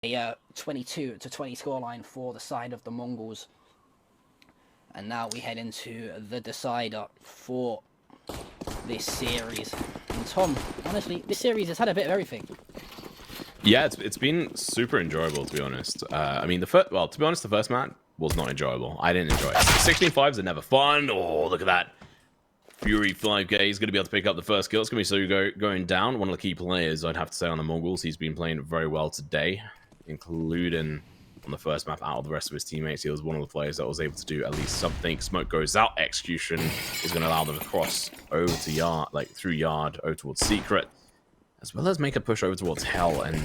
a 22-20 scoreline for the side of the Mongols. And now we head into the decider for this series. And Tom, honestly, this series has had a bit of everything. Yeah, it's been super enjoyable, to be honest. I mean, to be honest, the first match was not enjoyable. I didn't enjoy it. 16-5s are never fun. Oh, look at that. Fury 5K is going to be able to pick up the first kill. It's going to be so going down. One of the key players, I'd have to say, on the Mongols. He's been playing very well today, including on the first map out of the rest of his teammates. He was one of the players that was able to do at least something. Smoke goes out. Execution is going to allow them to cross over to Yard, through Yard, over towards Secret, as well as make a push over towards Hell. And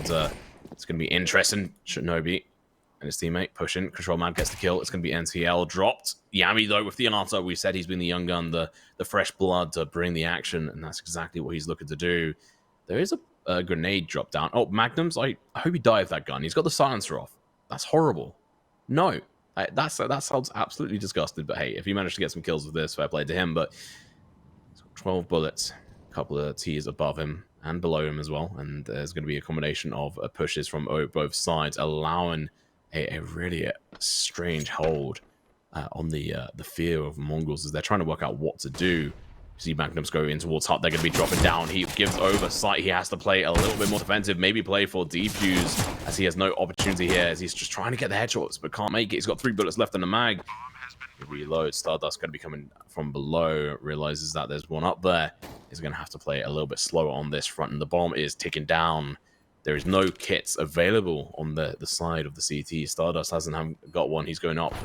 it's going to be interesting. Shinobi and his teammate pushing. Control Mad gets the kill. It's going to be NTL dropped. Yami, though, with the answer, we said he's been the young gun, the fresh blood to bring the action, and that's exactly what he's looking to do. There is a grenade drop down. Oh, Magnums, I hope he died with that gun. He's got the silencer off. That's horrible. No, that sounds absolutely disgusting. But hey, if he managed to get some kills with this, fair play to him. But he's got 12 bullets, a couple of T's above him and below him as well. And there's going to be a combination of pushes from both sides, allowing a really strange hold on the fear of Mongols as they're trying to work out what to do. See Magnums go in towards Hut. They're going to be dropping down. He gives over sight. He has to play a little bit more defensive. Maybe play for defuse as he has no opportunity here as he's just trying to get the headshots but can't make it. He's got 3 bullets left in the mag. He reloads. Stardust going to be coming from below. Realizes that there's one up there. He's going to have to play a little bit slower on this front. And the bomb is ticking down. There is no kits available on the side of the CT. Stardust hasn't got one. He's going up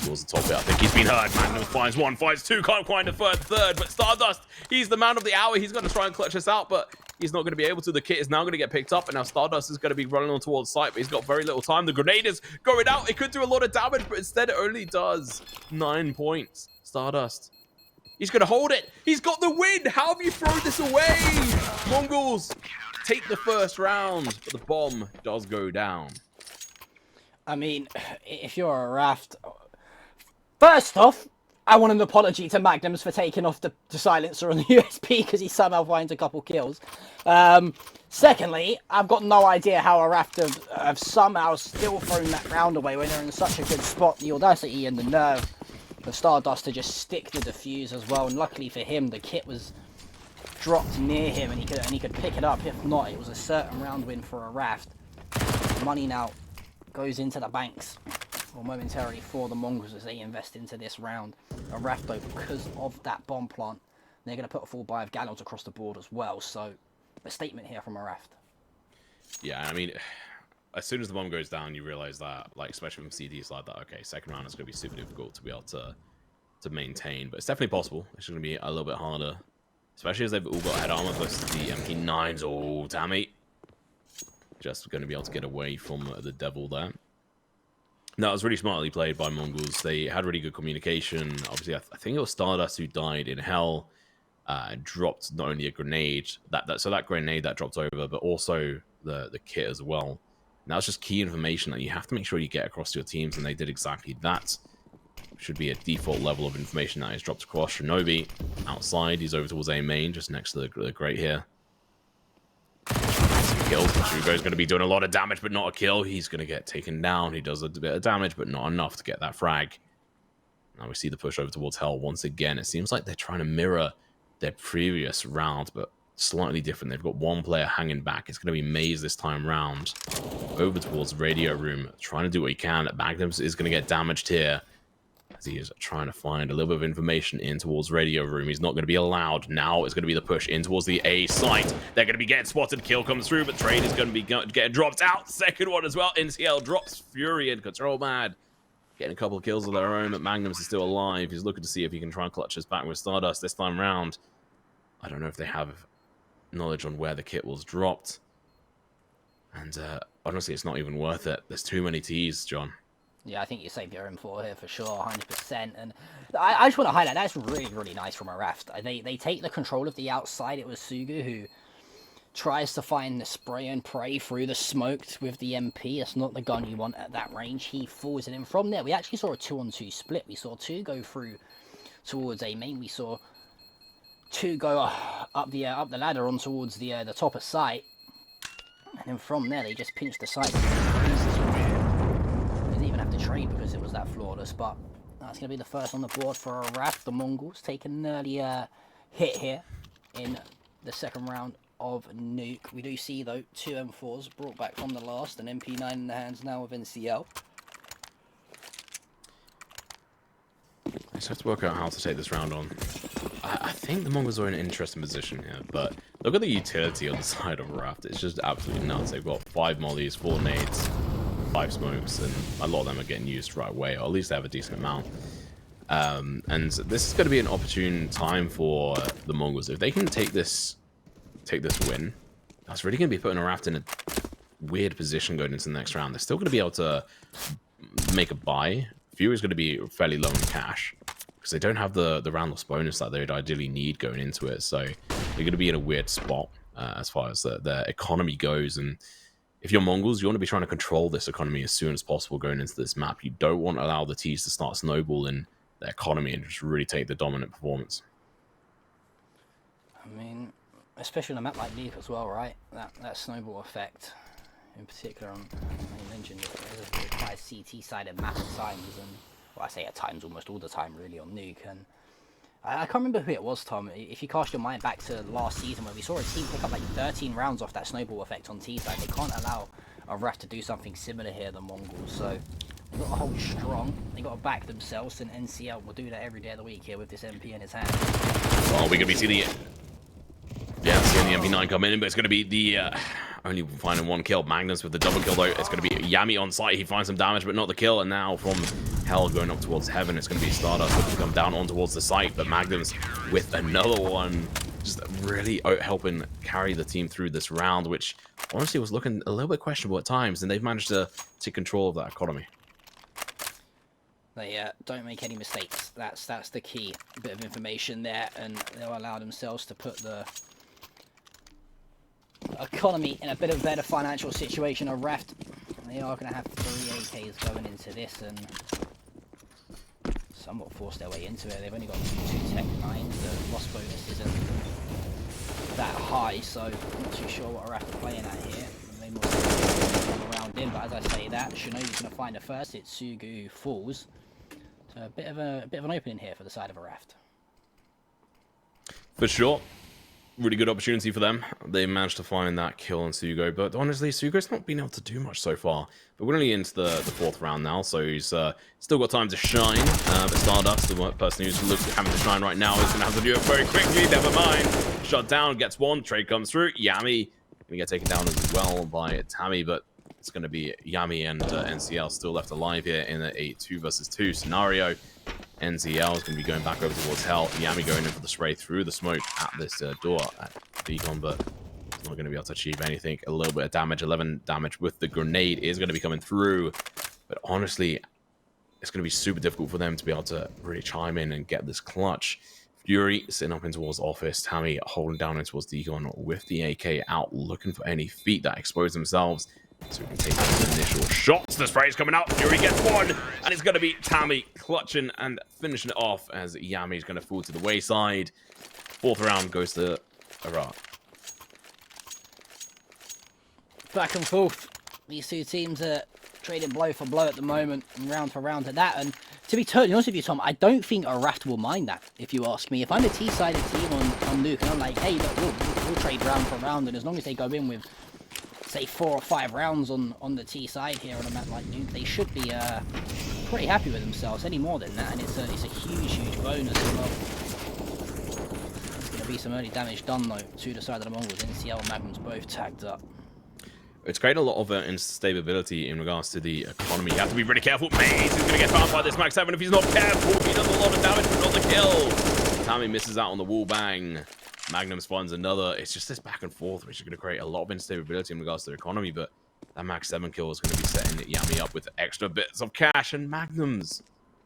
towards the top bit. I think he's been hurt. Magnum finds 1, finds 2, can't find a third. But Stardust, he's the man of the hour. He's going to try and clutch this out, but he's not going to be able to. The kit is now going to get picked up, and now Stardust is going to be running on towards site, but he's got very little time. The grenade is going out. It could do a lot of damage, but instead it only does 9 points. Stardust, he's going to hold it. He's got the win. How have you thrown this away? Mongols take the first round, but the bomb does go down. I mean, if you're a ARAVT, first off, I want an apology to Magnums for taking off the silencer on the USB because he somehow finds a couple kills. Secondly, I've got no idea how ARAVT have somehow still thrown that round away when they're in such a good spot. The audacity and the nerve of Stardust to just stick the defuse as well. And luckily for him, the kit was dropped near him and he could pick it up. If not, it was a certain round win for ARAVT. Money now goes into the banks, or momentarily, for the Mongols as they invest into this round. ARAVT, though, because of that bomb plant, they're going to put a full buy of gallons across the board as well. So, a statement here from ARAVT. Yeah, I mean, as soon as the bomb goes down, you realize that, like, especially from CDs like that, okay, second round is going to be super difficult to be able to maintain, but it's definitely possible. It's going to be a little bit harder, especially as they've all got head armor versus the MP9s. Oh, damn it. Just going to be able to get away from the devil there. No, it was really smartly played by Mongols. They had really good communication. Obviously, I think it was Stardust who died in Hell. Dropped not only a grenade, so that grenade that dropped over, but also the kit as well. Now it's just key information that you have to make sure you get across to your teams, and they did exactly that. Should be a default level of information that is dropped across. Shinobi outside, he's over towards A main, just next to the grate here. Kills. Shugo's going to be doing a lot of damage, but not a kill. He's going to get taken down. He does a bit of damage, but not enough to get that frag. Now we see the push over towards Hell once again. It seems like they're trying to mirror their previous round, but slightly different. They've got one player hanging back. It's going to be Maze this time round. Over towards Radio Room, trying to do what he can. Magnums is going to get damaged here, as he is trying to find a little bit of information in towards Radio Room. He's not going to be allowed. Now it's going to be the push in towards the A site. They're going to be getting spotted. Kill comes through, but Trade is going to be getting dropped out. Second one as well. NCL drops Fury and Control Mad. Getting a couple of kills of their own, but Magnums is still alive. He's looking to see if he can try and clutch this back with Stardust this time round. I don't know if they have knowledge on where the kit was dropped. And honestly, it's not even worth it. There's too many T's, John. Yeah, I think you saved your info here for sure, 100%. And I just want to highlight, that's really, really nice from ARAVT. They take the control of the outside. It was Sugu who tries to find the spray and pray through the smoke with the MP. It's not the gun you want at that range. He falls in, and from there, we actually saw a 2-on-2 split. We saw 2 go through towards A main. We saw 2 go up the ladder on towards the top of site. And then from there, they just pinched the site. This is weird. Didn't even have to trade because it was that flawless, but that's going to be the first on the board for ARAVT. The Mongols taking an early hit here in the second round of Nuke. We do see, though, 2 M4s brought back from the last, an MP9 in the hands now of NCL. I just have to work out how to take this round on. I think the Mongols are in an interesting position here, but look at the utility on the side of ARAVT. It's just absolutely nuts. They've got 5 mollies, 4 nades, 5 smokes, and a lot of them are getting used right away, or at least they have a decent amount. And this is going to be an opportune time for the Mongols. If they can take this win, that's really going to be putting ARAVT in a weird position going into the next round. They're still going to be able to make a buy. Fury's going to be fairly low in cash because they don't have the round loss bonus that they'd ideally need going into it. So they're going to be in a weird spot as far as the economy goes. And if you're Mongols, you want to be trying to control this economy as soon as possible going into this map. You don't want to allow the T's to start snowballing the economy and just really take the dominant performance. I mean, especially on a map like Nuke as well, right? That snowball effect. In particular, you mentioned it, there's a quite CT-sided map at times, and well, I say at times, almost all the time, really, on Nuke. And I can't remember who it was, Tom. If you cast your mind back to last season, where we saw a team pick up like 13 rounds off that snowball effect on T-side, they can't allow ARAVT to do something similar here, the Mongols. So they've got to hold strong. They've got to back themselves, and NCL will do that every day of the week here with this MP in his hand. Well, we're going to be seeing seeing the MP9 come in, but it's going to be the only finding 1 kill. Magnus with the double kill, though. It's going to be Yami on site. He finds some damage, but not the kill. And now from Hell going up towards Heaven, it's going to be Stardust looking to come down on towards the site. But Magnus with another one, just really helping carry the team through this round, which honestly was looking a little bit questionable at times. And they've managed to take control of that economy. They don't make any mistakes. That's the key bit of information there, and they'll allow themselves to put the economy in a bit of a better financial situation. ARAVT, they are going to have 3 AKs going into this and somewhat force their way into it. They've only got 2 Tech 9s. The loss bonus isn't that high, so I'm not too sure what ARAVT are playing at here. They might come around in, but as I say that, Shinobi's going to find a first. It's Sugu falls. So a bit of an opening here for the side of ARAVT. For sure. Really good opportunity for them. They managed to find that kill on Sugo, but honestly, Sugo's not been able to do much so far. But we're only into the 4th round now, so he's still got time to shine. But Stardust, the person who's having to shine right now, is going to have to do it very quickly. Never mind. Shut down, gets 1. Trade comes through. Yami going to get taken down as well by Tammy, but it's going to be Yami and NCL still left alive here in a 2 versus 2 scenario. NCL is going to be going back over towards Hell. Yami going in for the spray through the smoke at this door at Beacon, but it's not going to be able to achieve anything. A little bit of damage, 11 damage with the grenade is going to be coming through. But honestly, it's going to be super difficult for them to be able to really chime in and get this clutch. Fury sitting up in towards office. Tammy holding down in towards Deacon with the AK out, looking for any feet that expose themselves. So we can take those initial shots. The spray is coming out. Fury gets 1. And it's going to be Tammy clutching and finishing it off as Yami is going to fall to the wayside. 4th round goes to ARAVT. Back and forth. These 2 teams are trading blow for blow at the moment and round for round at that. And to be totally honest with you, Tom, I don't think ARAVT will mind that, if you ask me. If I'm a T-sided team on Nuke and I'm like, hey, look, we'll trade round for round, and as long as they go in with, say, 4 or 5 rounds on the T side here on a map like Nuke, they should be pretty happy with themselves. Any more than that, and it's a huge bonus as well. There's going to be some early damage done though to the side of the Mongols. NCL and Magnum's both tagged up. It's created a lot of instability in regards to the economy. You have to be really careful. Maze is going to get found by this Max 7 if he's not careful. He does a lot of damage, but not the kill. Tammy misses out on the wall bang. Magnum spawns another. It's just this back and forth, which is going to create a lot of instability in regards to the economy. But that Max 7 kill is going to be setting Yami up with extra bits of cash. And Magnum's,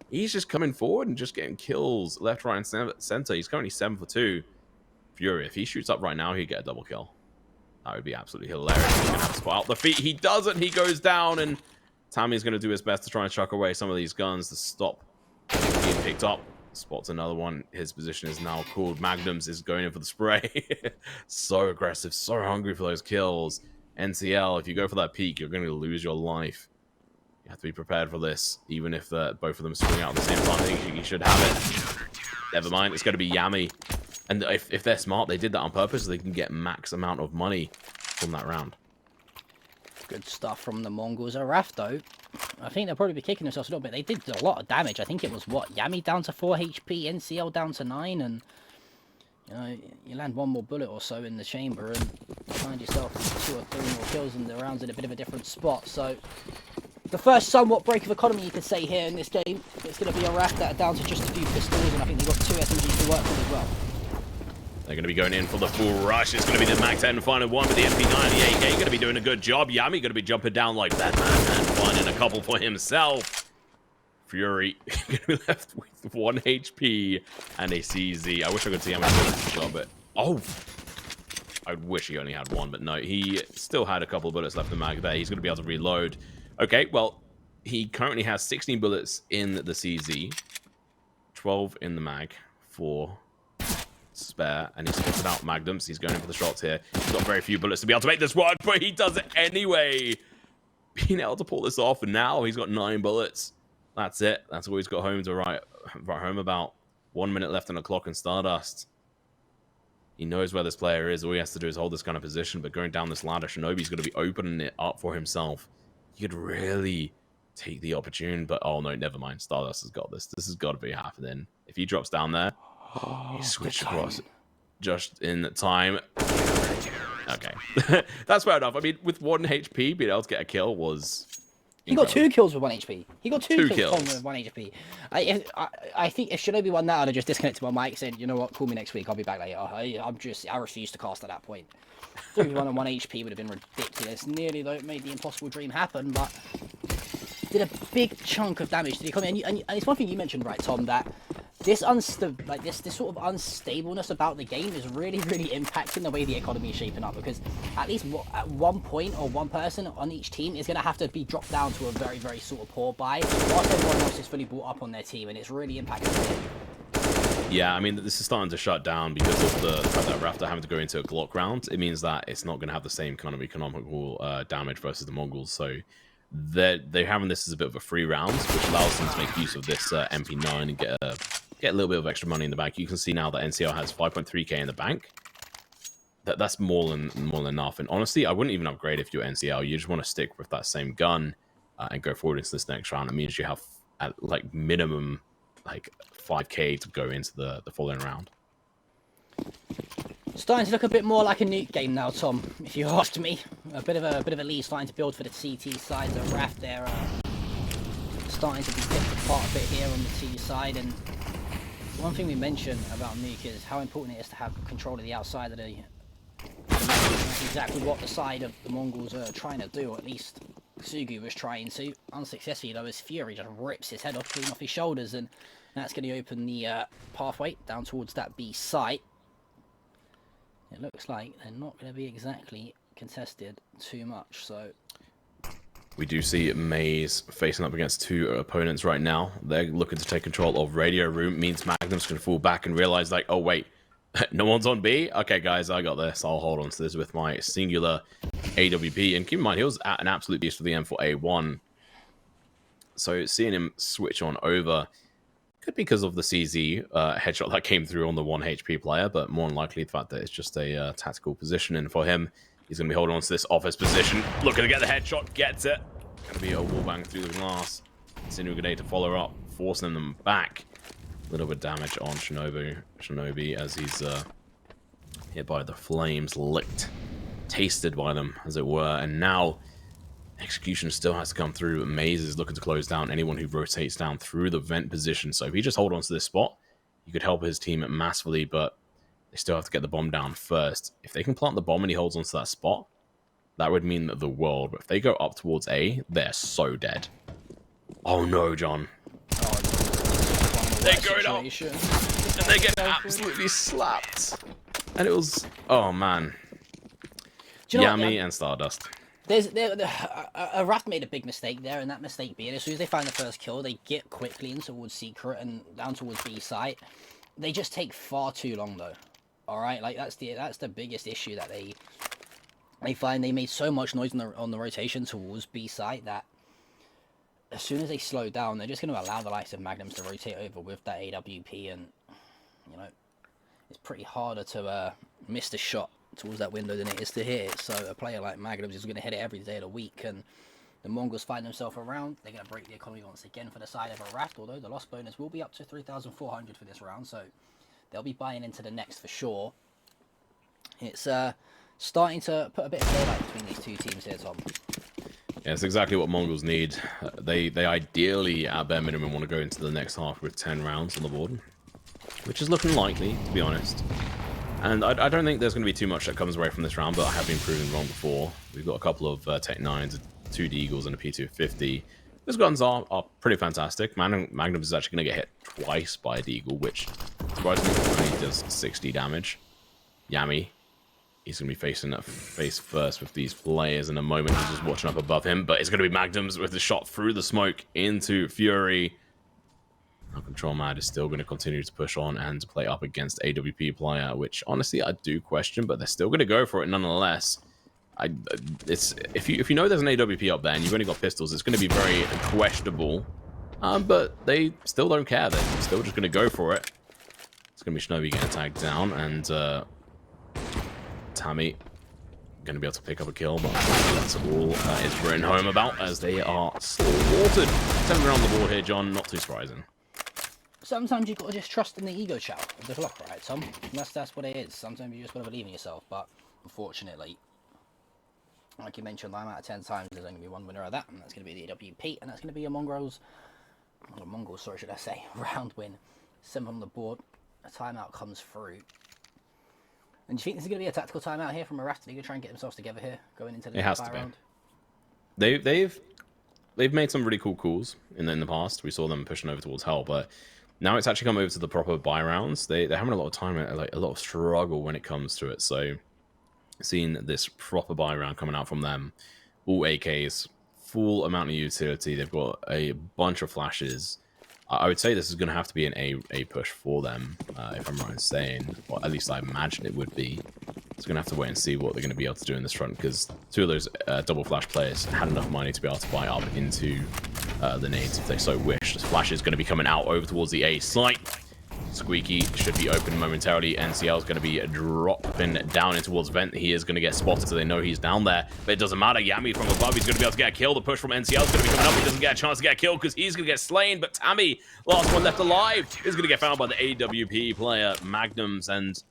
he's just coming forward and just getting kills left, right, and center. He's currently 7 for 2. Fury, if he shoots up right now, he'd get a double kill. That would be absolutely hilarious. He's going to have to spot out the feet. He doesn't. He goes down, and Tammy's going to do his best to try and chuck away some of these guns to stop being picked up. Spots another one. His position is now called. Magnums is going in for the spray. So aggressive, so hungry for those kills. NCL, if you go for that peak, you're going to lose your life. You have to be prepared for this, even if both of them swing out at the same time. I think you should have it. Never mind, it's going to be Yami. And if they're smart, they did that on purpose, so they can get max amount of money from that round. Good stuff from the Mongols. ARAVT, though, I think they'll probably be kicking themselves a little bit. They did a lot of damage. I think it was, what, Yami down to 4 HP, NCL down to 9, and, you know, you land one more bullet or so in the chamber and find yourself 2 or 3 more kills, and the round's in a bit of a different spot. So, the first somewhat break of economy, you could say, here in this game. It's going to be ARAVT that are down to just a few pistols, and I think they've got 2 SMGs to work with as well. They're going to be going in for the full rush. It's going to be the Mac 10 final one with the MP9 and the AK. Going to be doing a good job. Yami going to be jumping down like that, man, and finding a couple for himself. Fury going to be left with 1 HP and a CZ. I wish I could see how many bullets he got, but... Oh! I wish he only had 1, but no. He still had a couple of bullets left in the mag there. He's going to be able to reload. Okay, well, he currently has 16 bullets in the CZ. 12 in the mag. 4... spare, and he's spotted out magnums. He's going in for the shots here. He's got very few bullets to be able to make this one, but he does it anyway. Being able to pull this off, and now he's got 9 bullets. That's it. That's all he's got home to write home about. 1 minute left on the clock in Stardust. He knows where this player is. All he has to do is hold this kind of position, but going down this ladder, Shinobi's going to be opening it up for himself. He could really take the opportunity, but oh no, never mind. Stardust has got this. This has got to be happening. If he drops down there, he switched across just in time. Okay. That's fair enough. I mean, with 1 HP, being able to get a kill was... He got 2 kills with 1 HP. He got 2 kills with 1 HP. I think if Shinobi won that, I'd have just disconnected my mic, said, you know what, call me next week, I'll be back later. I refuse to cast at that point. 3v1 on 1 HP would have been ridiculous. Nearly, though, it made the impossible dream happen, but did a big chunk of damage to the economy. And it's one thing you mentioned, right, Tom, that this this sort of unstableness about the game is really, really impacting the way the economy is shaping up, because at least at one point or one person on each team is going to have to be dropped down to a very, very sort of poor buy, whilst everyone else is fully brought up on their team, and it's really impacting the game. Yeah, I mean, this is starting to shut down because of the fact that ARAVT are having to go into a Glock round. It means that it's not going to have the same kind of economical damage versus the Mongols, so they're having this as a bit of a free round, which allows them to make use of this MP9 and get a little bit of extra money in the bank. You can see now that NCL has 5.3k in the bank. That's more than enough. And honestly, I wouldn't even upgrade if you're NCL. You just want to stick with that same gun and go forward into this next round. It means you have at like minimum like 5k to go into the following round. Starting to look a bit more like a Nuke game now, Tom, if you asked me. A bit of a lead starting to build for the CT side. The ARAVT there starting to be picked apart a bit here on the T side. And one thing we mentioned about Nuke is how important it is to have control of the outside of the That's exactly what the side of the Mongols are trying to do, or at least Sugu was trying to. Unsuccessfully, though, as Fury just rips his head off, clean off his shoulders, and that's going to open the pathway down towards that B site. It looks like they're not going to be exactly contested too much, so... We do see Maze facing up against 2 opponents right now. They're looking to take control of Radio Room. Means Magnum's going to fall back and realize, like, oh, wait, no one's on B? Okay, guys, I got this. I'll hold on to this with my singular AWP. And keep in mind, he was at an absolute beast for the M4A1. So seeing him switch on over could be because of the CZ headshot that came through on the 1 HP player, but more than likely the fact that it's just a tactical positioning for him. He's going to be holding on to this office position. Looking to get the headshot. Gets it. Going to be a wallbang through the glass. Sinu grenade to follow up. Forcing them back. A little bit of damage on Shinobi as he's hit by the flames. Licked. Tasted by them, as it were. And now execution still has to come through. Maze is looking to close down anyone who rotates down through the vent position. So if he just hold on to this spot, he could help his team massively, but they still have to get the bomb down first. If they can plant the bomb and he holds onto that spot, that would mean the world. But if they go up towards A, they're so dead. Oh no, John. They're going up. And they get absolutely slapped. And it was... Oh, man. Yami and Stardust. ARAVT made a big mistake there, and that mistake being, as soon as they find the first kill, they get quickly in towards Secret and down towards B site. They just take far too long, though. All right, like that's the biggest issue that they find they made so much noise on the rotation towards B site that as soon as they slow down, they're just going to allow the likes of Magnums to rotate over with that AWP, and you know, it's pretty harder to miss the shot towards that window than it is to hit it. So a player like Magnums is going to hit it every day of the week, and the Mongols find themselves around. They're going to break the economy once again for the side of ARAVT, although the loss bonus will be up to 3,400 for this round, so they'll be buying into the next for sure. It's starting to put a bit of daylight between these two teams here, Tom. Yeah, it's exactly what Mongols need. They ideally, at bare minimum, want to go into the next half with 10 rounds on the board, which is looking likely, to be honest. And I don't think there's going to be too much that comes away from this round, but I have been proven wrong before. We've got a couple of Tech 9s, 2 Deagles, and a P250. Those guns are pretty fantastic. Magnum is actually going to get hit twice by a Deagle, which surprisingly only does 60 damage. Yami, he's going to be facing that face first with these players in a moment. He's just watching up above him, but it's going to be Magnums with the shot through the smoke into Fury. Now Control Mad is still going to continue to push on and play up against AWP player, which honestly I do question, but they're still going to go for it nonetheless. If you know there's an AWP up there and you've only got pistols, it's going to be very questionable. But they still don't care. They're still just going to go for it. It's going to be Shinobi getting tagged down, and Tammy going to be able to pick up a kill, but that's all is written home about, as they are slaughtered. 7 around the board here, John. Not too surprising. Sometimes you've got to just trust in the ego chow of the luck, right, Tom? That's what it is. Sometimes you just got to believe in yourself, but unfortunately, like you mentioned, 9 out of 10 times there's only going to be one winner of that, and that's going to be the AWP, and that's going to be a Mongols, sorry, should I say, round win. 7 on the board, a timeout comes through. And do you think this is going to be a tactical timeout here from ARAVT? They're going to try and get themselves together here, going into the next round? They've made some really cool calls in the past. We saw them pushing over towards Hell, but now it's actually come over to the proper buy rounds. They're having a lot of time, like a lot of struggle when it comes to it. So seeing this proper buy round coming out from them, all AKs, full amount of utility. They've got a bunch of flashes. I would say this is going to have to be an A push for them, if I'm right in saying, or at least I imagine it would be. So going to have to wait and see what they're going to be able to do in this front, because 2 of those double flash players had enough money to be able to buy up into the nades if they so wish. This flash is going to be coming out over towards the A site. Squeaky should be open momentarily. NCL is going to be dropping down in towards Vent. He is going to get spotted, so they know he's down there. But it doesn't matter. Yami from above, he's going to be able to get a kill. The push from NCL is going to be coming up. He doesn't get a chance to get a kill because he's going to get slain. But Tammy, last one left alive, is going to get found by the AWP player, Magnums. And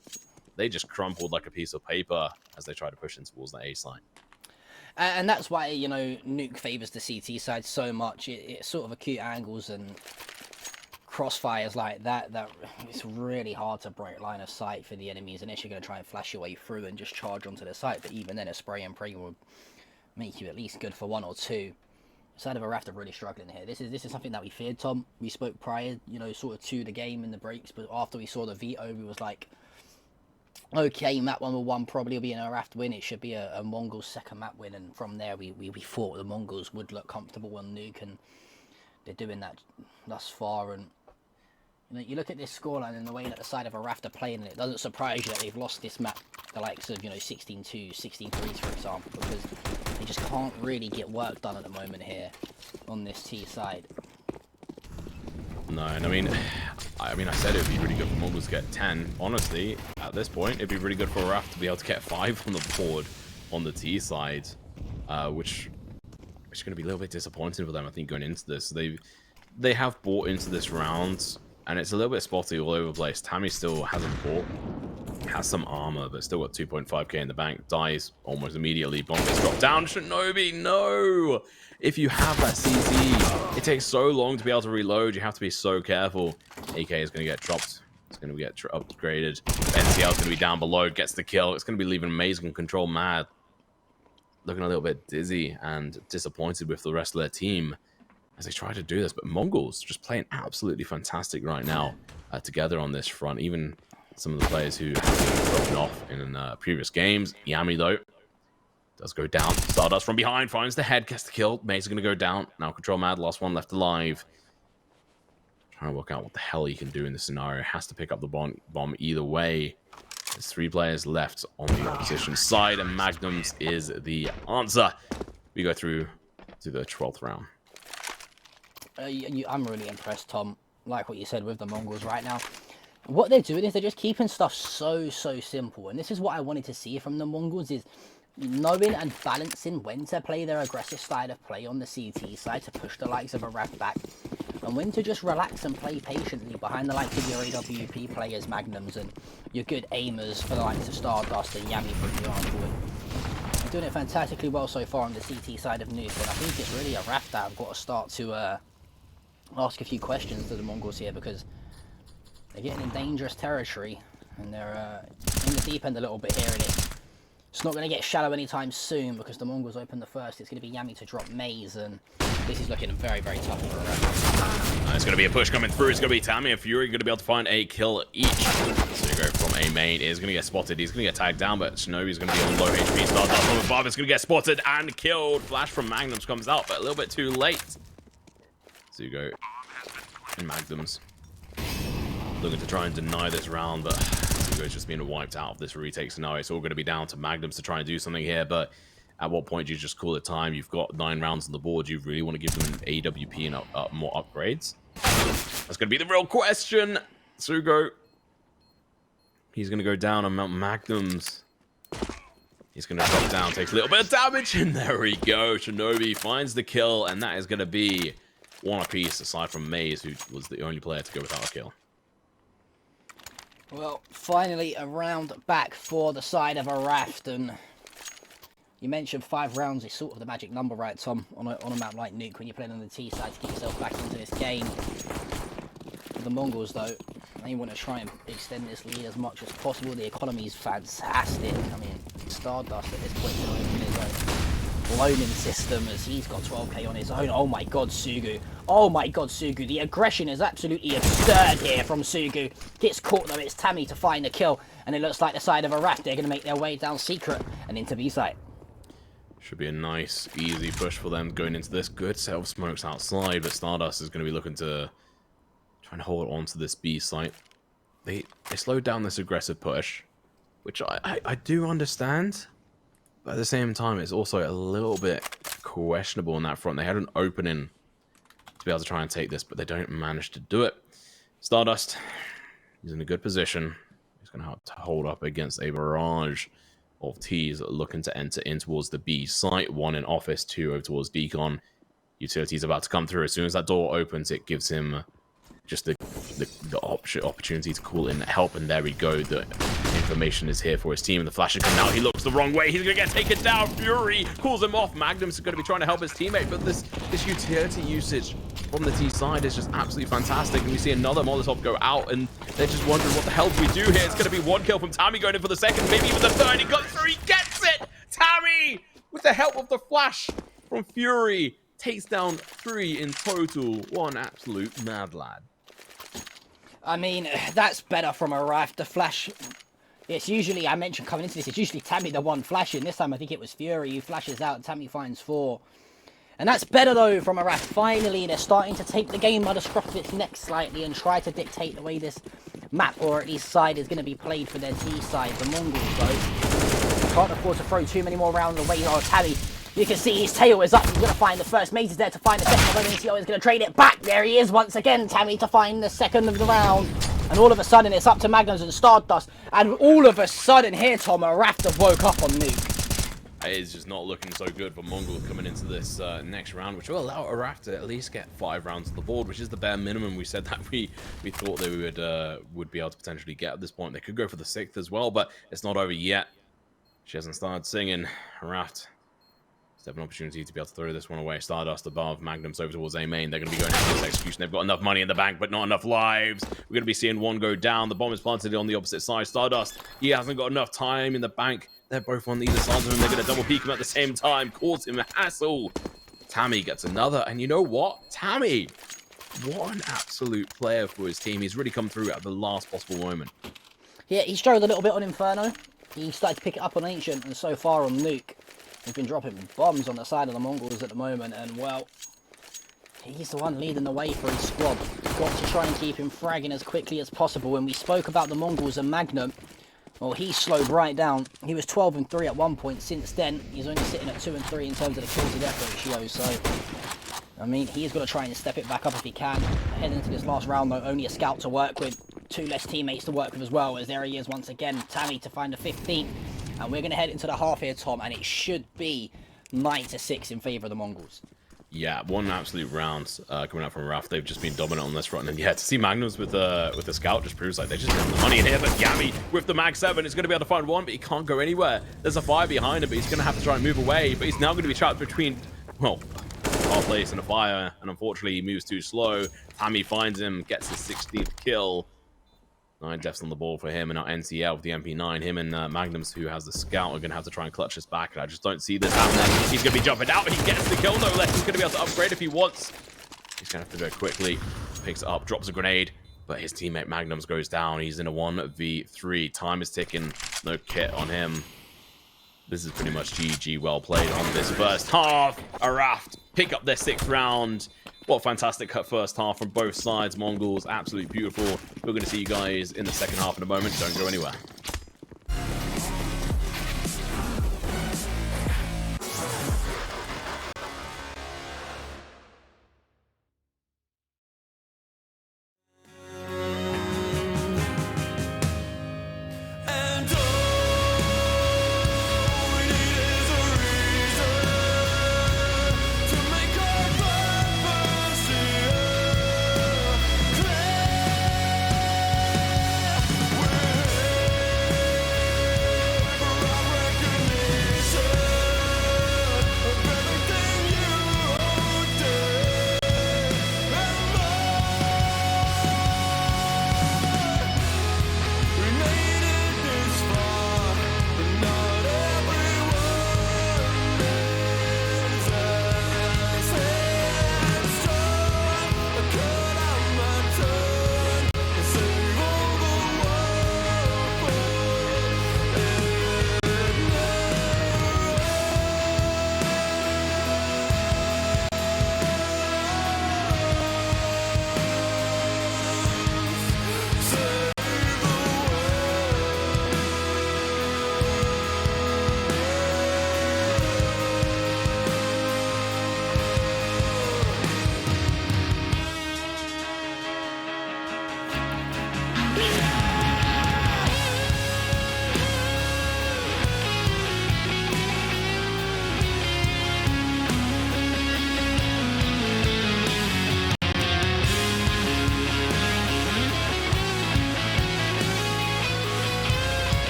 they just crumpled like a piece of paper as they try to push in towards the A side. And that's why, you know, Nuke favours the CT side so much. It's sort of acute angles and crossfires like that it's really hard to break line of sight for the enemies, unless you're going to try and flash your way through and just charge onto the site. But even then, a spray and pray will make you at least good for 1 or 2. Side of ARAVT are really struggling here. This is something that we feared, Tom. We spoke prior, you know, sort of to the game in the breaks, but after we saw the veto, we was like, okay, map 1 probably will be an ARAVT win. It should be a Mongols second map win, and from there we thought the Mongols would look comfortable on Nuke, and they're doing that thus far. And you know, you look at this scoreline and the way that the side of ARAVT are playing, and it doesn't surprise you that they've lost this map, the likes of, you know, 16-2, 16-3, for example, because they just can't really get work done at the moment here on this T side. No, and I mean, I said it would be really good for Mongols to get 10. Honestly, at this point, it'd be really good for ARAVT to be able to get 5 on the board on the T side, which is going to be a little bit disappointing for them, I think, going into this. They have bought into this round, and it's a little bit spotty all over the place. Tammy still hasn't bought, has some armor, but still got 2.5k in the bank. Dies almost immediately. Bomb gets dropped down. Shinobi, no! If you have that CZ, it takes so long to be able to reload. You have to be so careful. AK is going to get dropped. It's going to get upgraded. NCL is going to be down below. Gets the kill. It's going to be leaving Amazing Control mad. Looking a little bit dizzy and disappointed with the rest of their team as they try to do this. But Mongols just playing absolutely fantastic right now together on this front. Even some of the players who have been broken off in previous games. Yami, though, does go down. Stardust from behind, finds the head, gets the kill. Maze is going to go down. Now Control Mad, last one left alive. Trying to work out what the hell he can do in this scenario. Has to pick up the bomb either way. There's 3 players left on the opposition side, and MongolZ is the answer. We go through to the 12th round. I'm really impressed, Tom. Like what you said with the Mongols right now. What they're doing is they're just keeping stuff so simple. And this is what I wanted to see from the Mongols, is knowing and balancing when to play their aggressive style of play on the CT side to push the likes of ARAVT back, and when to just relax and play patiently behind the likes of your AWP players, Magnums, and your good aimers for the likes of Stardust and Yami, for example. They're doing it fantastically well so far on the CT side of Nuke, and I think it's really ARAVT that I've got to start to ask a few questions to the Mongols here, because they're getting in dangerous territory, and they're in the deep end a little bit here, and it's not going to get shallow anytime soon, because the Mongols open the first. It's going to be Yami to drop Maze, and this is looking very tough for ARAVT. It's going to be a push coming through. It's going to be Tammy and Fury going to be able to find a kill each. So you go from A main is going to get spotted. He's going to get tagged down, but Shinobi's going to be on low HP. Stardust from above. It's going to get spotted and killed. Flash from Magnums comes out, but a little bit too late. So you go and Magnums looking to try and deny this round, but Zugo's just being wiped out of this retake scenario. It's all going to be down to Magnums to try and do something here, but at what point do you just call it time? You've got 9 rounds on the board. Do you really want to give them an AWP and more upgrades? That's going to be the real question. Zugo, he's going to go down on Magnums. He's going to drop down, takes a little bit of damage, and there we go. Shinobi finds the kill, and that is going to be 1 apiece, aside from Maze, who was the only player to go without a kill. Well, finally a round back for the side of ARAVT, and you mentioned 5 rounds is sort of the magic number, right, Tom, on a map like Nuke when you're playing on the T side to get yourself back into this game. The Mongols, though, they want to try and extend this lead as much as possible. The economy is fantastic. I mean, Stardust at this point is in his own loaning system, as he's got 12k on his own. Oh my god, Sugu. Oh my god, Sugu. The aggression is absolutely absurd here from Sugu. Gets caught, though. It's Tammy to find the kill, and it looks like the side of ARAVT, they're going to make their way down secret and into B site. Should be a nice, easy push for them going into this. Good set of smokes outside, but Stardust is going to be looking to try and hold on to this B site. They slowed down this aggressive push, which I do understand, but at the same time, it's also a little bit questionable on that front. They had an opening to be able to try and take this, but they don't manage to do it. Stardust, he's in a good position. He's going to have to hold up against a barrage of T's looking to enter in towards the B site. 1 in office, 2 over towards Deacon. Utility's about to come through. As soon as that door opens, it gives him just the opportunity to call in help, and there we go. The information is here for his team. The flash is coming out. He looks the wrong way. He's going to get taken down. Fury calls him off. Magnums is going to be trying to help his teammate, but this utility usage from the T side is just absolutely fantastic. And we see another Molotov go out, and they're just wondering what the hell do we do here. It's going to be 1 kill from Tammy going in for the second, maybe even the third. He got through. He gets it. Tammy, with the help of the flash from Fury, takes down 3 in total. One absolute mad lad. I mean, that's better from ARAVT. The flash, it's usually, I mentioned coming into this, it's usually Tammy the one flashing. This time I think it was Fury who flashes out and Tammy finds 4. And that's better, though, from ARAVT. Finally, they're starting to take the game by the scruff of its neck slightly and try to dictate the way this map, or at least side, is going to be played for their T side. The Mongols, though, can't afford to throw too many more rounds away. Oh, Tammy, you can see his tail is up. He's going to find the first. Maze is there to find the second. Although NCO is going to trade it back. There he is once again, Tammy, to find the second of the round. And all of a sudden, it's up to Magnums and Stardust. And all of a sudden here, Tom, ARAVT have woke up on Nuke. It's just not looking so good for Mongol coming into this next round, which will allow ARAVT to at least get 5 rounds on the board, which is the bare minimum. We said that we thought they would be able to potentially get at this point. They could go for the 6th as well, but it's not over yet. She hasn't started singing. ARAVT have an opportunity to be able to throw this one away. Stardust above, Magnums over towards A main. They're going to be going into this execution. They've got enough money in the bank, but not enough lives. We're going to be seeing 1 go down. The bomb is planted on the opposite side. Stardust, he hasn't got enough time in the bank. They're both on either side of him. They're going to double peek him at the same time. Cause him a hassle. Tammy gets another. And you know what? Tammy, what an absolute player for his team. He's really come through at the last possible moment. Yeah, he struggled a little bit on Inferno. He started to pick it up on Ancient, and so far on Nuke, he's been dropping bombs on the side of the Mongols at the moment, and well, he's the one leading the way for his squad. Got to try and keep him fragging as quickly as possible. When we spoke about the Mongols and Magnum, Well, he slowed right down. He was 12 and 3 at one point. Since then, he's only sitting at 2 and 3 in terms of the kill to death ratio. So, I mean, he's got to try and step it back up if he can. Heading into this last round, though, only a scout to work with. 2 less teammates to work with as well, as there he is once again. Tammy to find a 15th. And we're going to head into the half here, Tom, and it should be 9-6 in favour of the Mongols. Yeah, one absolute round coming out from ARAVT. They've just been dominant on this front, and yeah, to see Magnums with the scout just proves like they just have the money in here. But Yami with the Mag 7 is going to be able to find one, but he can't go anywhere. There's a fire behind him, but he's going to have to try and move away. But he's now going to be trapped between, well, our place and a fire, and unfortunately he moves too slow. Tammy finds him, gets his 16th kill. 9 deaths on the board for him, and now NCL with the MP9. Him and Magnums, who has the scout, are going to have to try and clutch this back, and I just don't see this happening. He's going to be jumping out, he gets the kill, no less. He's going to be able to upgrade if he wants. He's going to have to do it quickly. Picks it up, drops a grenade, but his teammate Magnums goes down. He's in a 1v3. Time is ticking. No kit on him. This is pretty much GG. Well played on this first half. ARAVT pick up their 6th round. What a fantastic first half from both sides. Mongols, absolutely beautiful. We're going to see you guys in the second half in a moment. Don't go anywhere.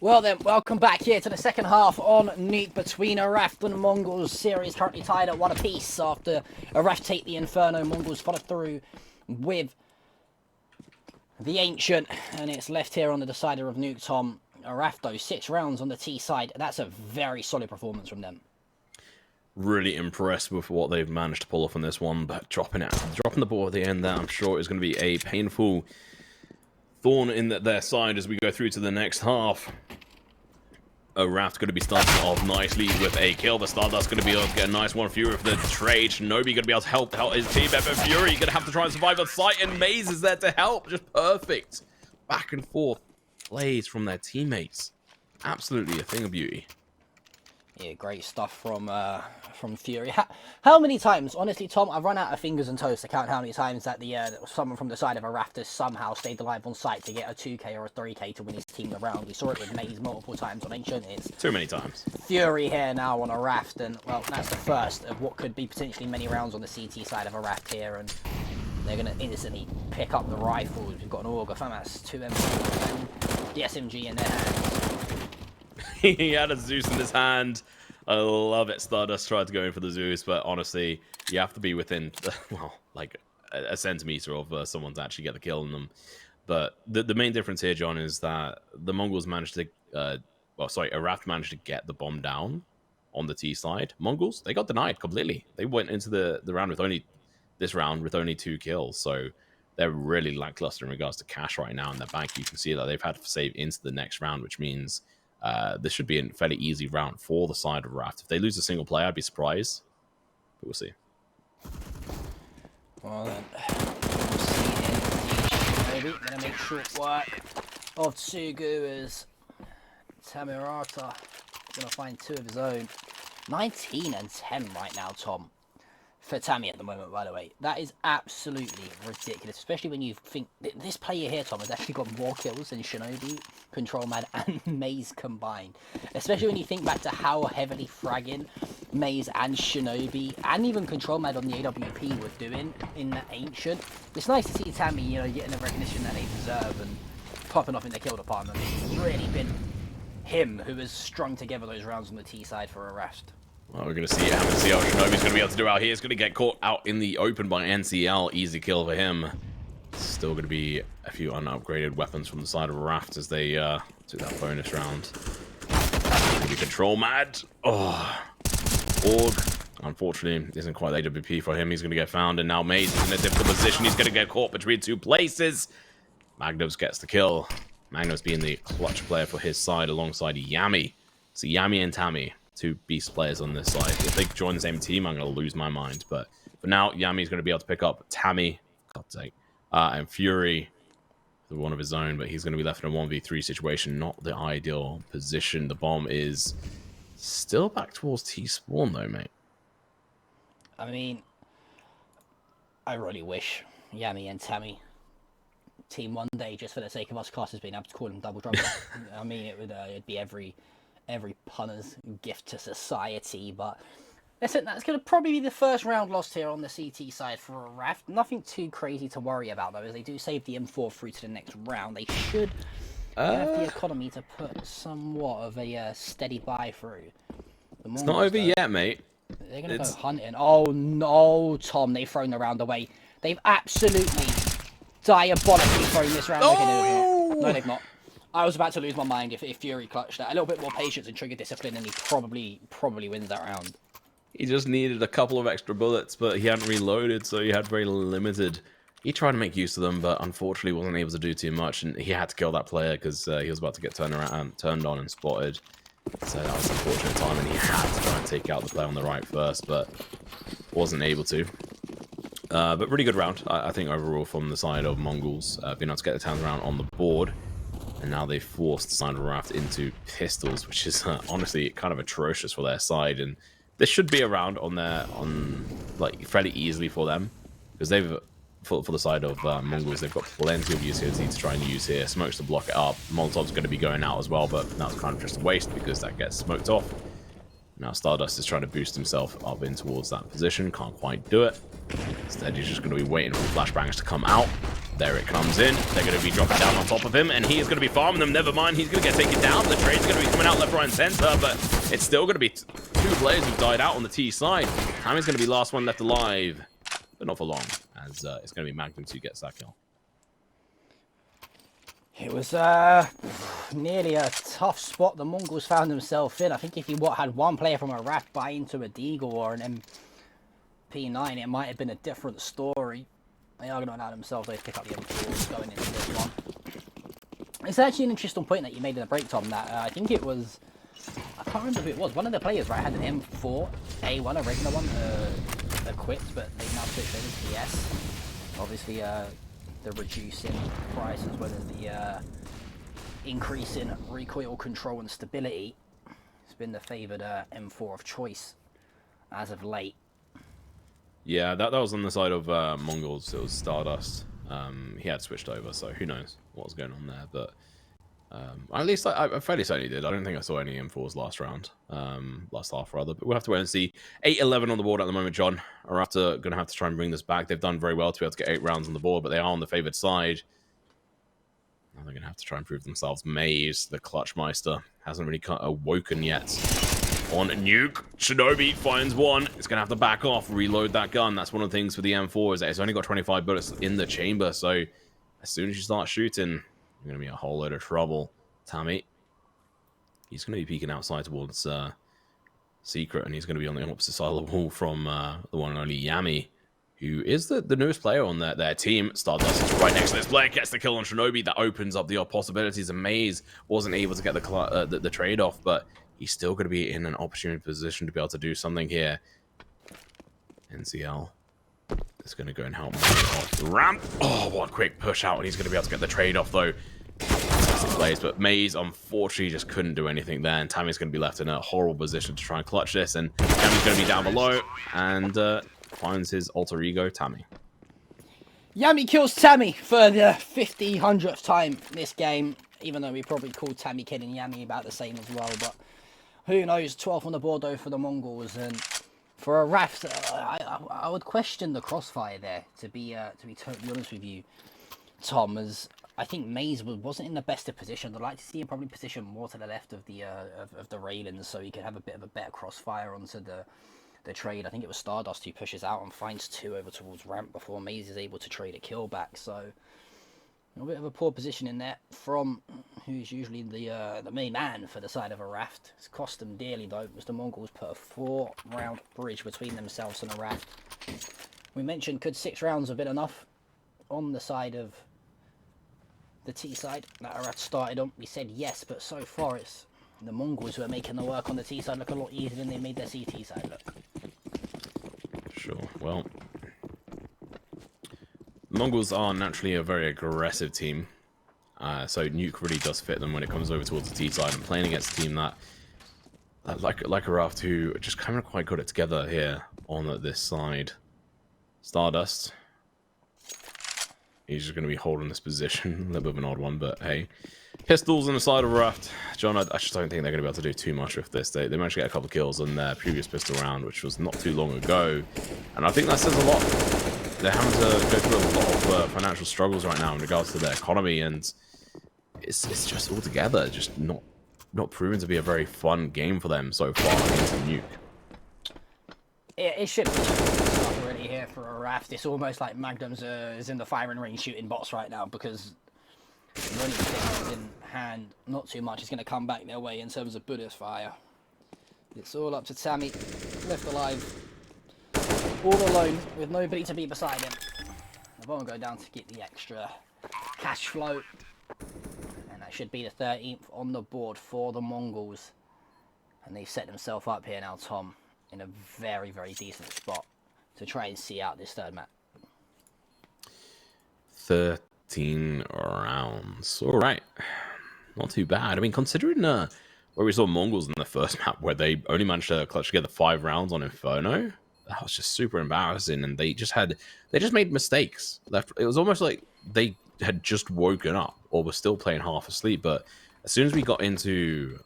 Well then, welcome back here to the second half on Nuke between ARAVT and Mongols. Series currently tied at 1 apiece after ARAVT take the Inferno. Mongols follow through with the Ancient, and it's left here on the decider of Nuke, Tom. ARAVT though, 6 rounds on the T side. That's a very solid performance from them. Really impressed with what they've managed to pull off on this one, but dropping the ball at the end there, I'm sure is going to be a painful thorn in their side as we go through to the next half. ARAVT going to be starting off nicely with a kill. The Stardust going to be able to get a nice one. Fury with the trade. Shinobi going to be able to help out his team. But Fury going to have to try and survive on site, and Maze is there to help. Just perfect. Back and forth plays from their teammates. Absolutely a thing of beauty. Yeah, great stuff from Fury. How many times, honestly, Tom, I've run out of fingers and toes to count how many times that someone from the side of ARAVT has somehow stayed alive on site to get a 2k or a 3k to win his team the round. We saw it with Maze multiple times on Ancient. It's too many times. Fury here now on ARAVT, and well, that's the first of what could be potentially many rounds on the CT side of ARAVT here, and they're going to instantly pick up the rifles. We've got an Auger, FAMAS, 2 M4, and the SMG in their hands. He had a Zeus in his hand. I love it. Stardust tried to go in for the Zeus, but honestly, you have to be within, well, like a centimeter of someone to actually get the kill on them. But the main difference here, John, is that the Mongols managed to, ARAVT managed to get the bomb down on the T side. Mongols, they got denied completely. They went into the round with only 2 kills. So they're really lackluster in regards to cash right now in their bank. You can see that they've had to save into the next round, which means this should be a fairly easy round for the side of ARAVT. If they lose a single player, I'd be surprised. But we'll see. Well then, we'll see maybe. Gonna make short work of Tsugu as Tamirata gonna find 2 of his own. 19 and 10 right now, Tom. For Tammy at the moment, by the way. That is absolutely ridiculous, especially when you think this player here, Tom, has actually got more kills than Shinobi, Control Mad, and Maze combined. Especially when you think back to how heavily fragging Maze and Shinobi, and even Control Mad on the AWP were doing in that Ancient. It's nice to see Tammy, you know, getting the recognition that they deserve and popping off in the kill department. It's really been him who has strung together those rounds on the T side for ARAVT. Well, we're going to see how Shinobi's going to be able to do out here. He's going to get caught out in the open by NCL. Easy kill for him. Still going to be a few unupgraded weapons from the side of ARAVT as they took that bonus round. Going to be Control Mad. Oh, Org, unfortunately, isn't quite the AWP for him. He's going to get found, and now Maze is in a difficult position. He's going to get caught between 2 places. Magnus gets the kill. Magnus being the clutch player for his side alongside Yami. So Yami and Tammy, 2 beast players on this side. If they join the same team, I'm going to lose my mind. But for now, Yami's going to be able to pick up Tammy, God's sake, and Fury, one of his own. But he's going to be left in a 1v3 situation. Not the ideal position. The bomb is still back towards T-spawn, though, mate. I mean, I really wish Yami and Tammy team one day, just for the sake of us classes being able to call them double trouble. I mean, it'd be every punter's gift to society, but listen, that's going to probably be the first round lost here on the CT side for ARAVT. Nothing too crazy to worry about, though, as they do save the M4 through to the next round. They should have the economy to put somewhat of a steady buy through. It's not over yet, mate. They're going to go hunting. Oh, no, Tom, they've thrown the round away. They've absolutely diabolically thrown this round. Oh! No, they've not. I was about to lose my mind if Fury clutched that. A little bit more patience and trigger discipline, and he probably wins that round. He just needed a couple of extra bullets, but he hadn't reloaded, so he had very limited. He tried to make use of them, but unfortunately wasn't able to do too much, and he had to kill that player because he was about to get turned on and spotted. So that was an unfortunate time, and he had to try and take out the player on the right first, but wasn't able to. But really good round, I think, overall from the side of Mongols, being able to get the 10th round on the board. And now they forced the side of ARAVT into pistols, which is honestly kind of atrocious for their side. And this should be a round like fairly easily for them, because they've for the side of Mongols, they've got plenty of utility to try and use here. Smokes to block it up. Molotov's going to be going out as well, but that's kind of just a waste because that gets smoked off. Now Stardust is trying to boost himself up in towards that position. Can't quite do it. Instead, he's just going to be waiting for the flashbangs to come out. There it comes in. They're going to be dropping down on top of him, and he is going to be farming them. Never mind, he's going to get taken down. The trade's going to be coming out left, right, and center, but it's still going to be two players who've died out on the T side. Tammy's going to be last one left alive, but not for long, as it's going to be Magnums who gets that kill. It was nearly a tough spot the Mongols found themselves in. I think if you had one player from a ARAVT buy into a Deagle or an MP9, it might have been a different story. They are going to allow themselves to pick up the M4s going into this one. It's actually an interesting point that you made in the break, Tom, that I think it was, I can't remember who it was, one of the players, right, had an M4, A1, a regular one, equipped, but they now switched over to the S. Obviously, the reducing price as well as the increase in recoil control and stability has been the favoured M4 of choice as of late. Yeah, that was on the side of Mongols. It was Stardust. He had switched over, so who knows what was going on there. But at least I fairly certainly did. I don't think I saw any M4s last round, last half rather. But we'll have to wait and see. 8-11 on the board at the moment, John. ARAVT going to have to try and bring this back. They've done very well to be able to get 8 rounds on the board, but they are on the favoured side. Now they're going to have to try and prove themselves. Maze, the Clutchmeister, hasn't really awoken yet. On Nuke, Shinobi finds one. It's going to have to back off, reload that gun. That's one of the things with the M4 is that it's only got 25 bullets in the chamber. So as soon as you start shooting, you're going to be a whole load of trouble. Tammy, he's going to be peeking outside towards Secret, and he's going to be on the opposite side of the wall from the one and only Yami, who is the newest player on their team. Stardust is right next to this player, gets the kill on Shinobi. That opens up the possibilities. And Maze wasn't able to get the trade off, but he's still going to be in an opportune position to be able to do something here. NCL is going to go and help Maze off the ramp. Oh, what a quick push out, and he's going to be able to get the trade off, though. Fantastic plays, but Maze, unfortunately, just couldn't do anything there, and Tammy's going to be left in a horrible position to try and clutch this, and Tammy's going to be down below, and finds his alter ego, Tammy. Yami kills Tammy for the 100th time this game, even though we probably called Tammy killing Yami about the same as well, but who knows. 12th on the board though for the Mongols, and for ARAVT, I would question the crossfire there, to be totally honest with you, Tom, as I think Maze wasn't in the best of position. I'd like to see him probably position more to the left of the railings so he could have a bit of a better crossfire onto the trade. I think it was Stardust who pushes out and finds 2 over towards ramp before Maze is able to trade a kill back, so a bit of a poor position in there from who's usually the main man for the side of ARAVT. It's cost them dearly though, as the Mongols put a 4-round bridge between themselves and ARAVT. We mentioned, could 6 rounds have been enough on the side of the T side that ARAVT started on? We said yes, but so far it's the Mongols who are making the work on the T side look a lot easier than they made their CT side look. Sure, well, the Mongols are naturally a very aggressive team, so Nuke really does fit them when it comes over towards the T side, and playing against a team that like ARAVT, who just kind of quite got it together here on this side. Stardust, he's just going to be holding this position, a little bit of an odd one, but hey. Pistols on the side of ARAVT. John, I just don't think they're going to be able to do too much with this. They managed to get a couple of kills on their previous pistol round, which was not too long ago, and I think that says a lot. They're having to go through a lot of financial struggles right now in regards to their economy, and it's just altogether just not proven to be a very fun game for them so far against Nuke. It should be stuff already here for ARAVT. It's almost like Magnums is in the firing range shooting bots right now, because the only thing in hand, not too much is going to come back their way in terms of Buddhist fire. It's all up to Tammy, left alive, all alone, with nobody to be beside him. I won't go down to get the extra cash flow, and that should be the 13th on the board for the Mongols. And they've set themselves up here now, Tom, in a very, very decent spot to try and see out this third map. 13 rounds. All right. Not too bad. I mean, considering where we saw Mongols in the first map, where they only managed to clutch together 5 rounds on Inferno, that was just super embarrassing. And they just made mistakes. It was almost like they had just woken up or were still playing half asleep. But as soon as we got into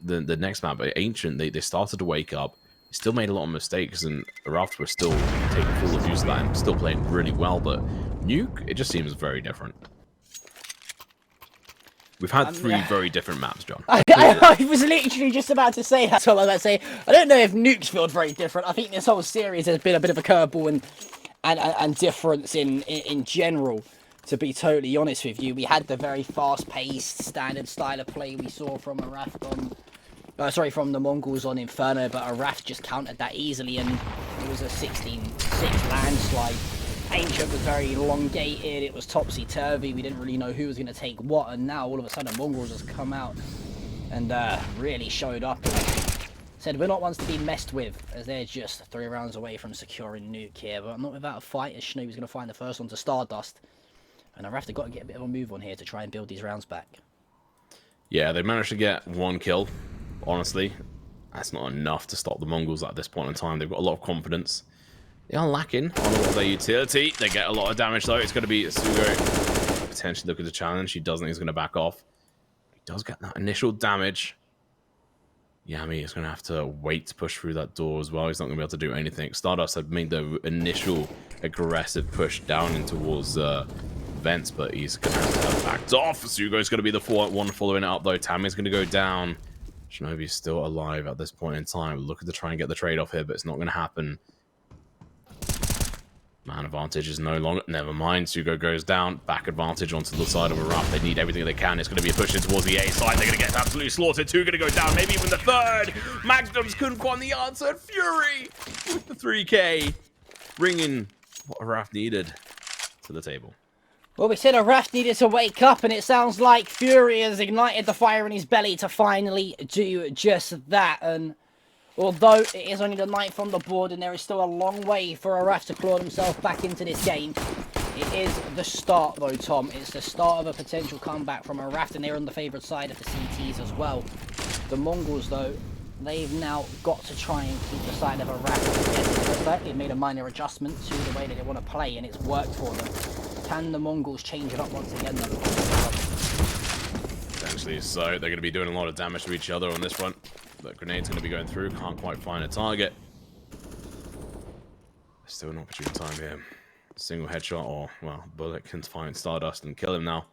the next map, Ancient, they started to wake up, still made a lot of mistakes, and ARAVT were still taking full abuse of that and still playing really well. But Nuke, it just seems very different. We've had three very different maps, John. I was literally just about to say that's what I was about to say. I don't know if Nuke's felt very different. I think this whole series has been a bit of a curveball and difference in general. To be totally honest with you, we had the very fast-paced, standard style of play we saw from ARAVT from the Mongols on Inferno, but ARAVT just countered that easily, and it was a 16-6 landslide. Ancient was very elongated, it was topsy-turvy, we didn't really know who was going to take what, and now all of a sudden the Mongols has come out and really showed up and said we're not ones to be messed with, as they're just 3 rounds away from securing Nuke here, but not without a fight, as Shinobi's going to find the first one to Stardust, and ARAVT have got to get a bit of a move on here to try and build these rounds back. Yeah, they managed to get 1 kill, honestly. That's not enough to stop the Mongols at this point in time. They've got a lot of confidence. They are lacking on a lot of their utility. They get a lot of damage, though. It's going to be Sugo potentially looking to challenge. He doesn't think he's going to back off. He does get that initial damage. Yami is going to have to wait to push through that door as well. He's not going to be able to do anything. Stardust had made the initial aggressive push down in towards vents, but he's going to have backed off. Sugo's going to be the one following it up, though. Tammy's going to go down. Shinobi's still alive at this point in time. Looking to try and get the trade off here, but it's not going to happen. Man advantage is no longer... Never mind. Sugo goes down. Back advantage onto the side of ARAVT. They need everything they can. It's going to be a push in towards the A side. They're going to get absolutely slaughtered. 2 going to go down. Maybe even the 3rd. Magnums couldn't find the answer. Fury with the 3K. Bringing what ARAVT needed to the table. Well, we said ARAVT needed to wake up, and it sounds like Fury has ignited the fire in his belly to finally do just that. And although it is only the 9th on the board and there is still a long way for ARAVT to claw himself back into this game, it is the start, though, Tom. It's the start of a potential comeback from ARAVT, and they're on the favoured side of the CTs as well. The Mongols, though, they've now got to try and keep the side of ARAVT. They've made a minor adjustment to the way that they want to play, and it's worked for them. Can the Mongols change it up once again, though? Potentially so. They're going to be doing a lot of damage to each other on this front. The grenade's going to be going through. Can't quite find a target. Still an opportune time here. Single headshot or, well, bullet can find Stardust and kill him now.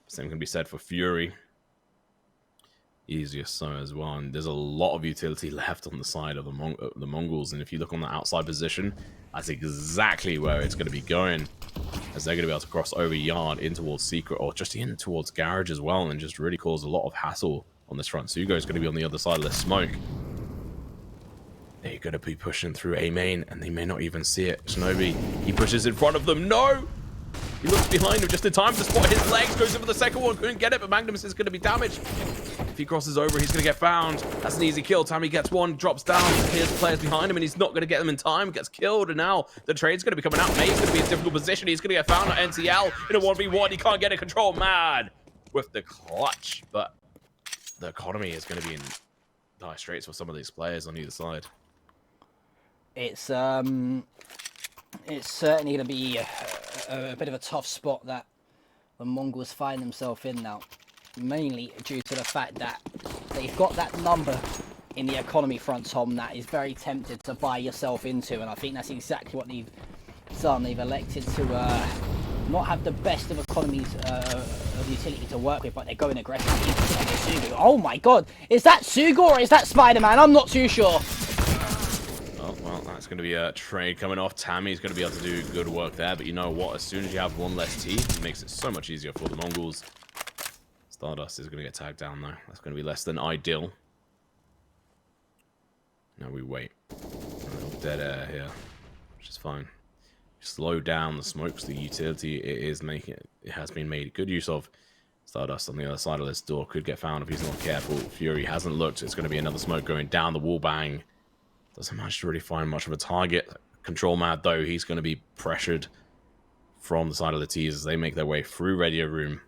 Same can be said for Fury. Easier so as well. And there's a lot of utility left on the side of the Mongols. And if you look on the outside position, that's exactly where it's going to be going. As they're going to be able to cross over Yard in towards Secret or just in towards Garage as well. And just really cause a lot of hassle on this front. Sugo's going to be on the other side of the smoke. They're going to be pushing through A main, and they may not even see it. Shinobi, he pushes in front of them. No! He looks behind him just in time to spot his legs. Goes in for the second one. Couldn't get it, but Magnus is going to be damaged. If he crosses over, he's going to get found. That's an easy kill. Tammy gets one, drops down. Here's players behind him, and he's not going to get them in time. Gets killed, and now the trade's going to be coming out. May's going to be in a difficult position. He's going to get found at NCL in a 1v1. He can't get it. Control mad with the clutch, but the economy is going to be in dire straits for some of these players on either side. It's certainly going to be a bit of a tough spot that the Mongols find themselves in now. Mainly due to the fact that they've got that number in the economy front, Tom, that is very tempted to buy yourself into. And I think that's exactly what they've done. They've elected to not have the best of economies of utility to work with, but they're going aggressively. Oh my god, is that Sugo or is that Spider-Man? I'm not too sure. Oh, well, that's going to be a trade coming off. Tammy's going to be able to do good work there, but you know what? As soon as you have one less T, it makes it so much easier for the Mongols. Stardust is going to get tagged down, though. That's going to be less than ideal. Now we wait. A little dead air here, which is fine. Slow down the smokes, the utility it has been made good use of. Stardust on the other side of this door could get found if he's not careful. Fury hasn't looked. It's going to be another smoke going down the wall bang. Doesn't manage to really find much of a target. Control mad, though. He's going to be pressured from the side of the T's as they make their way through radio room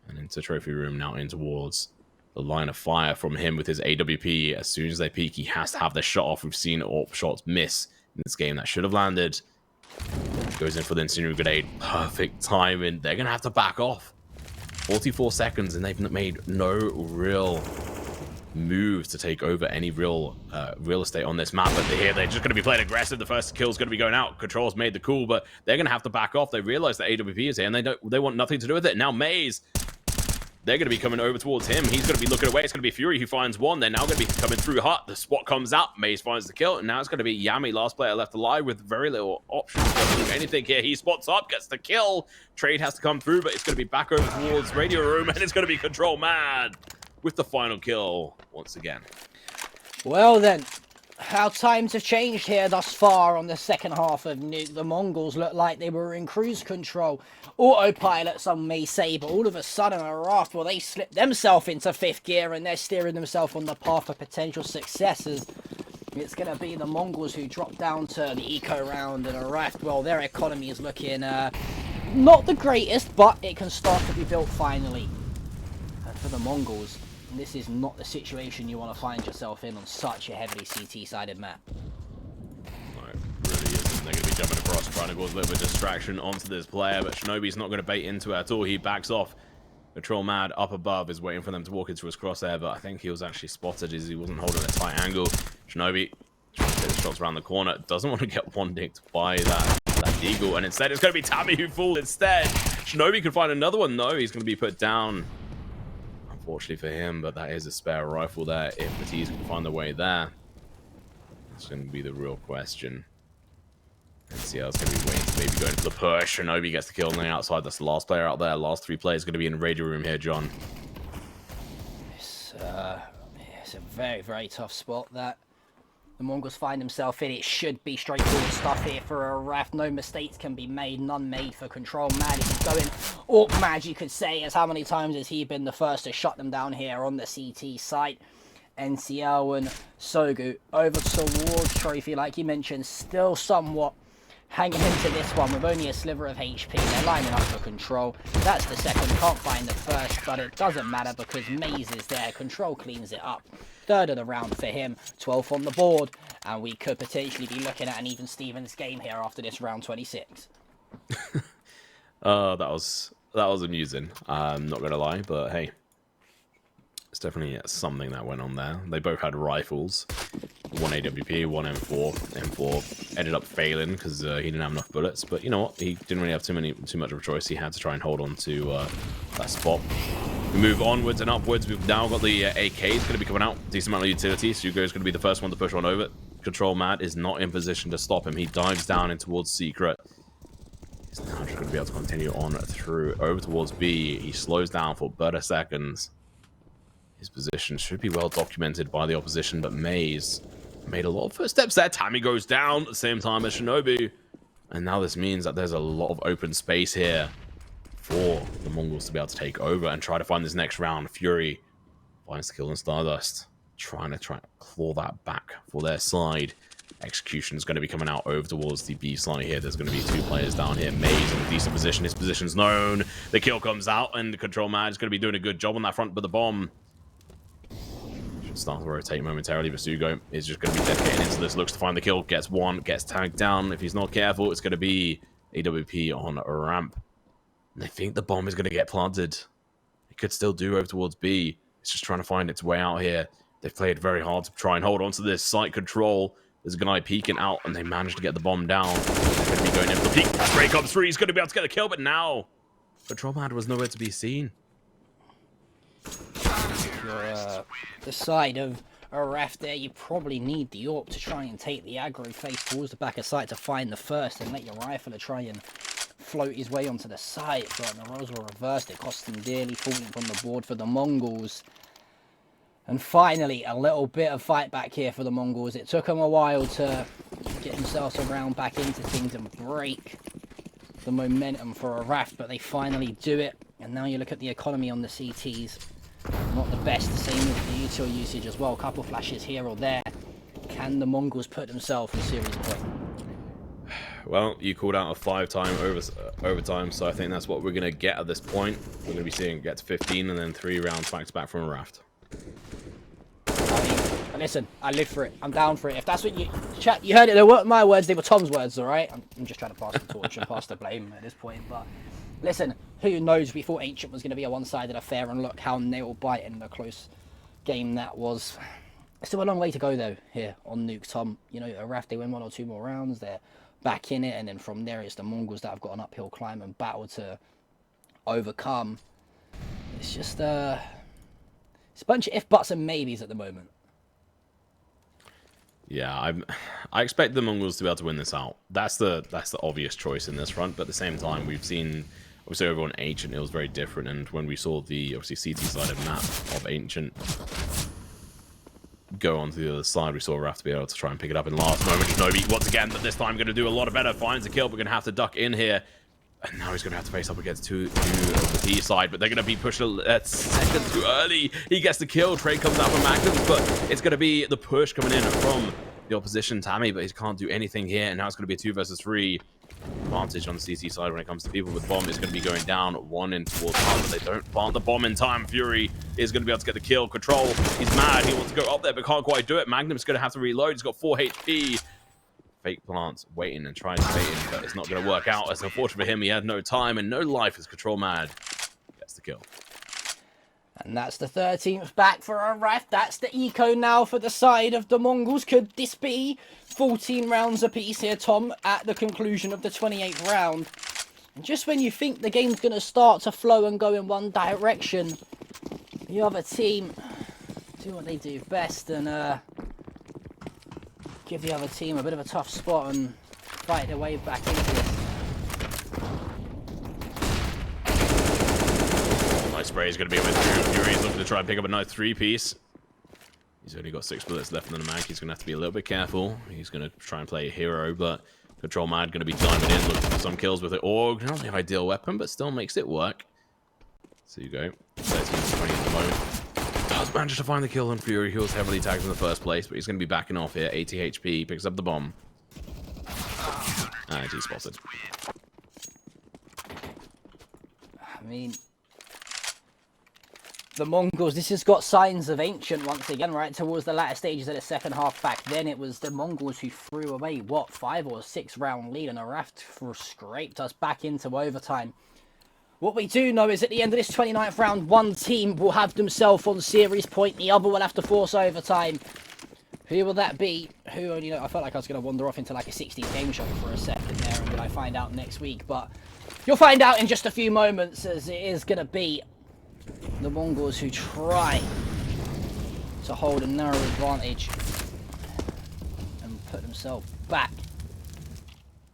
and into trophy room, now in towards the line of fire from him with his AWP. As soon as they peek, he has to have the shot off. We've seen AWP shots miss in this game that should have landed. Goes in for the incendiary grenade. Perfect timing. They're going to have to back off. 44 seconds, and they've made no real move to take over any real estate on this map. But here they're just going to be playing aggressive. The first kill's going to be going out. Control's made the call, but they're going to have to back off. They realize that AWP is here, and they want nothing to do with it. Now Maze, they're going to be coming over towards him. He's going to be looking away. It's going to be Fury who finds one. They're now going to be coming through hut. The spot comes out. Maze finds the kill, and now it's going to be Yami, last player left alive, with very little options to do anything here. He spots up, gets the kill. Trade has to come through, but it's going to be back over towards Radio Room, and it's going to be Control Mad with the final kill once again. Well then, how times have changed here thus far on the second half of Nuke. The Mongols looked like they were in cruise control. Autopilot, some may say, but all of a sudden, ARAVT, well, they slipped themselves into 5th gear and they're steering themselves on the path of potential successes. It's going to be the Mongols who drop down to the eco round, and ARAVT, well, their economy is looking not the greatest, but it can start to be built finally. And for the Mongols, this is not the situation you want to find yourself in on such a heavily CT-sided map. No, it really isn't. They're going to be jumping across, trying to cause a little bit of distraction onto this player, but Shinobi's not going to bait into it at all. He backs off. Control Mad up above is waiting for them to walk into his crosshair, but I think he was actually spotted as he wasn't holding a tight angle. Shinobi trying to get the shots around the corner. Doesn't want to get one-dicked by that eagle, and instead it's going to be Tammy who falls instead. Shinobi could find another one, though. He's going to be put down, unfortunately for him, but that is a spare rifle there. If the T's can find their way there, that's going to be the real question. NCL's going to be waiting to maybe go into the push. Shinobi gets the kill on the outside. That's the last player out there. Last 3 players going to be in the Radio Room here, John. It's a very, very tough spot that the Mongols find themselves in. It should be straightforward stuff here for ARAVT. No mistakes can be made, none made for Control Mad. If he's going Orc Mad, you could say, as how many times has he been the first to shut them down here on the CT site. NCL and Sogu over towards Trophy, like you mentioned, still somewhat hanging into this one with only a sliver of HP. They're lining up for Control. That's the second. Can't find the first, but it doesn't matter because Maze is there. Control cleans it up. Third of the round for him. 12th on the board, and we could potentially be looking at an even Stevens game here after this round 26. That was amusing. I'm not gonna lie, but hey, it's definitely something that went on there. They both had rifles. One AWP, one M4. M4 ended up failing because he didn't have enough bullets. But you know what? He didn't really have too much of a choice. He had to try and hold on to that spot. We move onwards and upwards. We've now got the AK is going to be coming out. Decent amount of utility. Sugo is going to be the first one to push on over. Control Mad is not in position to stop him. He dives down in towards Secret. He's now just going to be able to continue on through over towards B. He slows down for 30 seconds. His position should be well documented by the opposition, but Maze made a lot of first steps there. Tammy goes down at the same time as Shinobi. And now this means that there's a lot of open space here for the Mongols to be able to take over and try to find this next round. Fury finds the kill in Stardust, trying to claw that back for their side. Execution is going to be coming out over towards the B side here. There's going to be 2 players down here. Maze in a decent position. His position's known. The kill comes out, and the Control Mad is going to be doing a good job on that front, but the bomb should start to rotate momentarily. Vasugo is just going to be dedicated into this. Looks to find the kill. Gets one. Gets tagged down. If he's not careful, it's going to be AWP on a ramp. And I think the bomb is going to get planted. It could still do over towards B. It's just trying to find its way out here. They've played very hard to try and hold on to this site control. There's a guy peeking out, and they managed to get the bomb down. They're going to be going in for the peek. Spray comes through. He's going to be able to get the kill, but now Control Mad was nowhere to be seen. The side of ARAVT there, you probably need the AWP to try and take the aggro face towards the back of site to find the first and let your rifler try and float his way onto the site, but the roles were reversed. It cost him dearly, falling from the board for the Mongols. And finally, a little bit of fight back here for the Mongols. It took them a while to get themselves around back into things and break the momentum for ARAVT, but they finally do it. And now you look at the economy on the CTs. Not the best, the same with the util usage as well. A couple flashes here or there. Can the Mongols put themselves in serious point? Well, you called out a 5-time overtime, so I think that's what we're going to get at this point. We're going to be seeing it get to 15 and then 3 rounds back-to-back from ARAVT. I mean, listen, I live for it. I'm down for it. If that's what you... Chat, you heard it. They weren't my words, they were Tom's words, alright? I'm just trying to pass the torch and pass the blame at this point, but... Listen, who knows? We thought Ancient was going to be a one-sided affair, and look how nail-biting the close game that was. Still a long way to go though here on Nuke, Tom. You know, ARAVT, they win 1 or 2 more rounds, they're back in it, and then from there it's the Mongols that have got an uphill climb and battle to overcome. It's just it's a bunch of if, buts, and maybes at the moment. Yeah, I expect the Mongols to be able to win this out. That's the obvious choice in this front. But at the same time, we've seen obviously over on Ancient it was very different, and when we saw the obviously CT side of map of Ancient go on to the other side, we saw ARAVT be able to try and pick it up in last moment. Nobi once again, but this time going to do a lot better. Finds a kill, but going to have to duck in here. And now he's going to have to face up against two of the P side, but they're going to be pushed a second too early. He gets the kill. Trade comes out from Magnums, but it's going to be the push coming in from the opposition, Tammy, but he can't do anything here. And now it's going to be a 2 versus 3 advantage on the CC side when it comes to people with bomb. Is going to be going down 1 in towards one, but they don't plant the bomb in time. Fury is going to be able to get the kill. Control, he's mad. He wants to go up there, but can't quite do it. Magnum's going to have to reload. He's got 4 HP. Fake plants waiting and trying to bait him, but it's not going to work out. It's unfortunate for him. He had no time and no life as Control Mad gets the kill. And that's the 13th back for ARAVT. That's the eco now for the side of the Mongols. Could this be 14 rounds apiece here, Tom, at the conclusion of the 28th round? And just when you think the game's going to start to flow and go in one direction, the other team do what they do best and give the other team a bit of a tough spot and fight their way back into this. Nice spray is going to be with Fury. He's looking to try and pick up a nice 3-piece. He's only got 6 bullets left in the mag. He's going to have to be a little bit careful. He's going to try and play a hero, but Control Mad going to be diving in, looking for some kills with it. Org, not the ideal weapon, but still makes it work. So you go. 13-20 at the moment. Does manage to find the kill on Fury, who was heavily tagged in the first place, but he's going to be backing off here. 80 HP, picks up the bomb. And he's spotted. I mean, the Mongols, this has got signs of Ancient once again, right? Towards the latter stages of the second half back then, it was the Mongols who threw away, what, 5 or 6 round lead, and ARAVT scraped us back into overtime. What we do know is at the end of this 29th round, one team will have themselves on series point, the other will have to force overtime. Who will that be? Who, you know, I felt like I was going to wander off into like a 16th game show for a second there, and will I find out next week? But you'll find out in just a few moments, as it is going to be the Mongols who try to hold a narrow advantage and put themselves back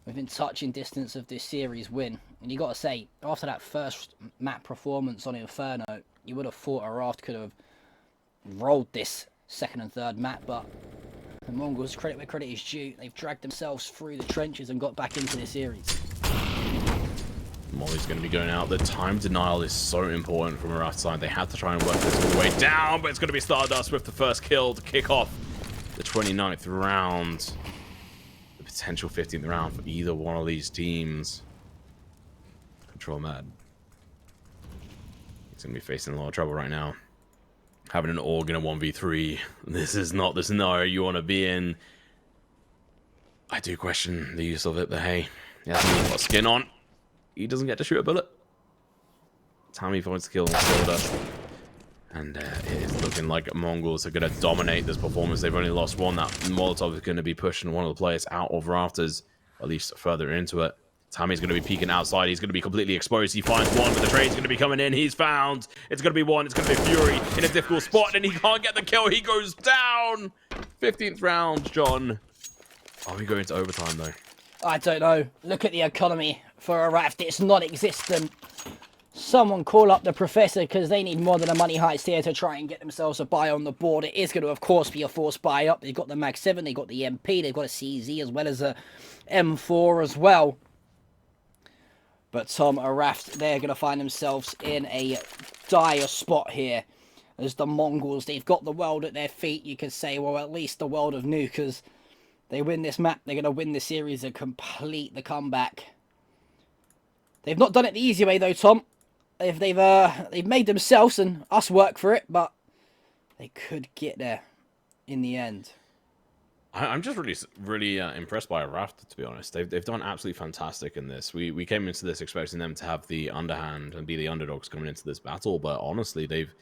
within touching distance of this series win. And you got to say, after that first map performance on Inferno, you would have thought ARAVT could have rolled this second and third map, but the Mongols, credit where credit is due, they've dragged themselves through the trenches and got back into this series. Molly's going to be going out. The time denial is so important from ARAVT's side. They have to try and work this all the way down, but it's going to be Stardust with the first kill to kick off the 29th round. The potential 15th round for either one of these teams. Control Mad. He's going to be facing a lot of trouble right now. Having an Org in a 1v3. This is not the scenario you want to be in. I do question the use of it, but hey, he hasn't got skin on. He doesn't get to shoot a bullet. Tammy finds the kill on Stardust. And it is looking like Mongols are going to dominate this performance. They've only lost one. That Molotov is going to be pushing one of the players out of rafters, at least further into it. Tammy's going to be peeking outside. He's going to be completely exposed. He finds one, but the trade's going to be coming in. He's found. It's going to be one. It's going to be Fury in a difficult spot, and he can't get the kill. He goes down. 15th round, John. Are we going to overtime, though? I don't know. Look at the economy for ARAVT. It's non-existent. Someone call up the professor, because they need more than a money heist here to try and get themselves a buy on the board. It is going to, of course, be a forced buy up. They've got the Mag 7, they've got the MP, they've got a CZ, as well as a M4 as well. But Tom, ARAVT, they're going to find themselves in a dire spot here. As the Mongols, they've got the world at their feet. You could say, well, at least the world of Nuke, as they win this map, they're going to win the series and complete the comeback. They've not done it the easy way, though, Tom. They've made themselves and us work for it, but they could get there in the end. I'm just really impressed by ARAVT, to be honest. They've done absolutely fantastic in this. We came into this expecting them to have the underhand and be the underdogs coming into this battle, but honestly, they've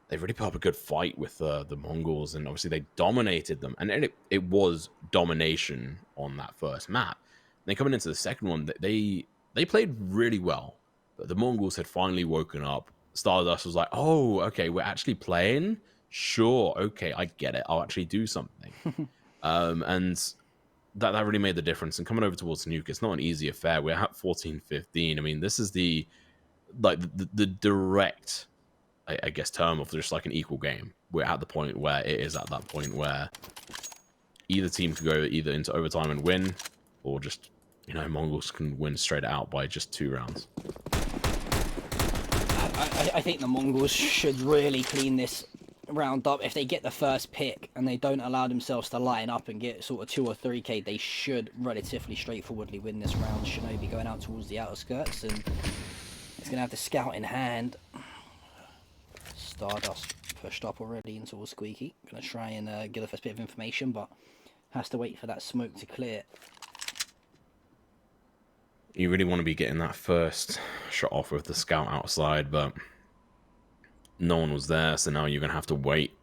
they really put up a good fight with the Mongols, and obviously they dominated them. And it was domination on that first map. And then coming into the second one, they played really well. But the Mongols had finally woken up. Stardust was like, oh, okay, we're actually playing? Sure, okay, I get it. I'll actually do something. And that really made the difference. And coming over towards Nuke, it's not an easy affair. We're at 14-15. I mean, this is the direct, I guess, term of just like an equal game. We're at the point where it is at that point where either team can go either into overtime and win, or just, you know, Mongols can win straight out by just 2 rounds. I think the Mongols should really clean this round up. If they get the first pick and they don't allow themselves to line up and get sort of 2 or 3k, they should relatively straightforwardly win this round. Shinobi going out towards the outer skirts, and he's going to have the scout in hand. Stardust pushed up already into towards Squeaky. Going to try and get the first bit of information, but has to wait for that smoke to clear. You really want to be getting that first shot off with the scout outside, but no one was there, so now you're going to have to wait.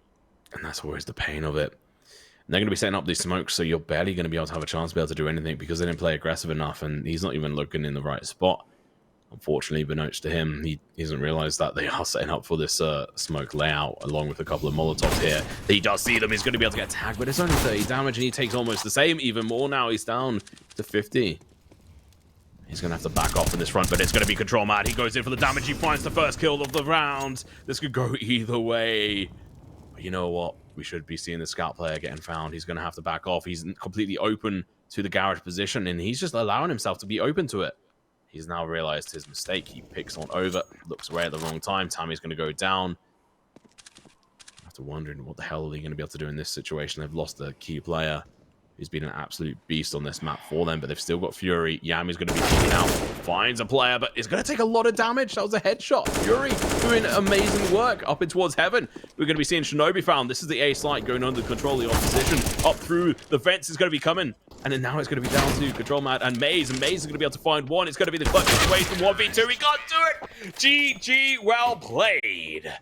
And that's always the pain of it. And they're going to be setting up these smokes, so you're barely going to be able to have a chance to be able to do anything because they didn't play aggressive enough, and he's not even looking in the right spot. Unfortunately, beknownst to him, he doesn't realize that they are setting up for this smoke layout along with a couple of Molotovs here. He does see them. He's going to be able to get tagged, but it's only 30 damage, and he takes almost the same, even more now. He's down to 50. He's going to have to back off in this front, but it's going to be Control Mad. He goes in for the damage. He finds the first kill of the round. This could go either way. But you know what? We should be seeing the scout player getting found. He's going to have to back off. He's completely open to the garage position, and he's just allowing himself to be open to it. He's now realized his mistake. He picks on over, looks away at the wrong time. Tammy's going to go down. After wondering what the hell are they going to be able to do in this situation. They've lost a key player who's been an absolute beast on this map for them, but they've still got Fury. Yami's going to be kicking out, finds a player, but it's going to take a lot of damage. That was a headshot. Fury doing amazing work up in towards heaven. We're going to be seeing Shinobi found. This is the ace light going under control of the opposition. Up through the fence is going to be coming. And then now it's going to be down to Control Mad and Maze. And Maze is going to be able to find one. It's going to be the clutch situation. 1v2. We can't do it. GG. Well played.